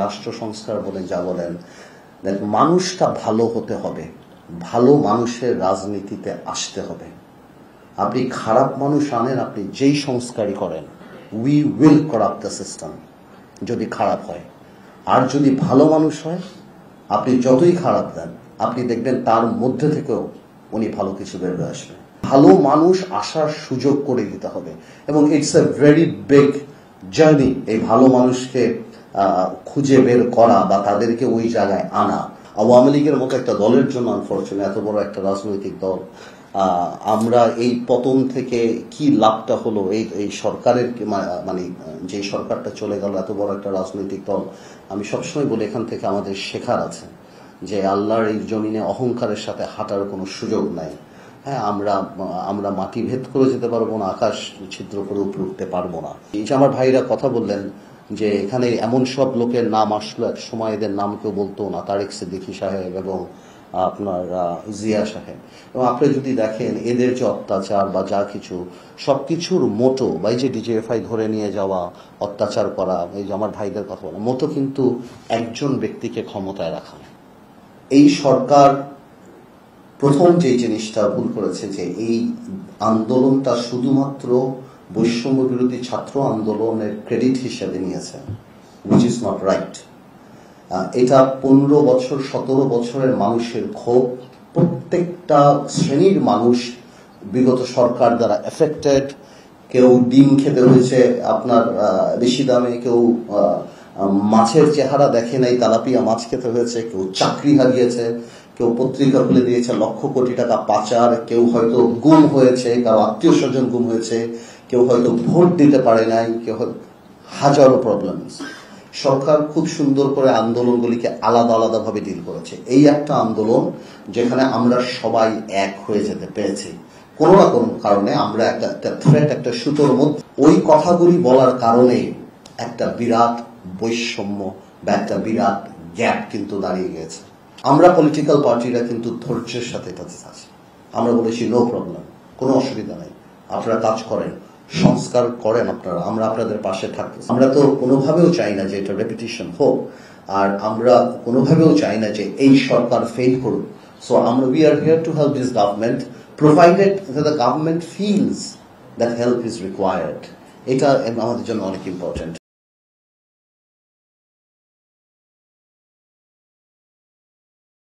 রাষ্ট্র সংস্কার বলেন যা বলেন, মানুষটা ভালো হতে হবে, ভালো মানুষের রাজনীতিতে আসতে হবে। আপনি খারাপ মানুষ আনেন, আপনি যেই সংস্কারই করেন, we will corrupt the system যদি খারাপ হয়। আর যদি ভালো মানুষ হয়, আপনি যতই খারাপ দেন, আপনি দেখবেন তার মধ্যে থেকেও উনি ভালো কিছু বের হয়ে আসবে। ভালো মানুষ আসার সুযোগ করে দিতে হবে, এবং it's a very big journey এই ভালো মানুষকে খুঁজে বের করা বা তাদেরকে ওই জায়গায় আনা। আওয়ামী লীগের মতো একটা দলের জন্য আনফরচুনেট, এত বড় একটা রাজনৈতিক দল, আমরা এই পতন থেকে কি লাভটা হলো, এই সরকারের মানে যে সরকারটা চলে গেল, এত বড় একটা রাজনৈতিক দল, আমি সবসময় বলি এখান থেকে আমাদের শেখার আছে যে আল্লাহর এই জমিনে অহংকারের সাথে হাঁটার কোনো সুযোগ নাই। হ্যাঁ, আমরা মাটি ভেদ করে যেতে পারবো না, আকাশ ছিদ্র করে উপরে উঠতে পারবো না। এই যে আমার ভাইরা কথা বললেন যে এখানে এমন সব লোকের নাম আসলো, এক সময় এদের নাম কেউ বলতো না, তারেক সিদ্দিকী সাহেব এবং আপনার জিয়া সাহেব। এবং আপনি যদি দেখেন এদের যে অত্যাচার বা যা কিছু, সবকিছুর মোটো বা এই যে ডিজিএফআই ধরে নিয়ে যাওয়া, অত্যাচার করা, এই যে আমার ভাইদের কথা বলা, মোটো কিন্তু একজন ব্যক্তিকে ক্ষমতায় রাখা। এই সরকার প্রথম যে জিনিসটা ভুল করেছে যে এই আন্দোলনটা শুধুমাত্র বৈষম্য বিরোধী ছাত্র আন্দোলনের ক্রেডিট হিসেবে নিয়েছে, which is not right। এটা 15 বছর 17 বছরের মানুষের ক্ষোভ, প্রত্যেকটা শ্রেণীর মানুষ বিগত সরকার দ্বারা এফেক্টেড। কেউ ডিম খেতে হয়েছে আপনার বেশি দামে, কেউ মাছের চেহারা দেখে নাই, তেলাপিয়া মাছ খেতে হয়েছে, কেউ চাকরি হারিয়েছে, কেউ পত্রিকা খুলে দিয়েছে লক্ষ কোটি টাকা পাচার, কেউ হয়তো গুম হয়েছে, কারো আত্মীয় স্বজন গুম হয়েছে, কেউ হয়তো ভোট দিতে পারে নাই, কেউ হাজারো প্রবলেমস। সরকার খুব সুন্দর করে আন্দোলনগুলিকে আলাদা আলাদা ভাবে ডিল করেছে। এই একটা আন্দোলন যেখানে আমরা সবাই এক হয়ে যেতে পেরেছি কোনো না কোনো কারণে। আমরা একটা থ্রেট, একটা সুতোর মধ্যে ওই কথাগুলি বলার কারণে একটা বিরাট বৈষম্য বা একটা বিরাট গ্যাপ কিন্তু দাঁড়িয়ে গেছে। আমরা পলিটিক্যাল পার্টিরা কিন্তু ধৈর্যের সাথে এটাতে আছি। আমরা বলেছি নো প্রবলেম, কোনো অসুবিধা নেই, আপনারা কাজ করেন, সংস্কার করেন আপনারা, আমরা আপনাদের পাশে থাকতে। আমরা তো কোনোভাবেও চাই না যে এটা রেপিটিশন হোক, আর আমরা কোনোভাবেও চাই না যে এই সরকার ফেল করুক। সো আমরা we are here to help this government, provided the government feels that help is required. এটা আমাদের জন্য অনেক ইম্পর্টেন্ট।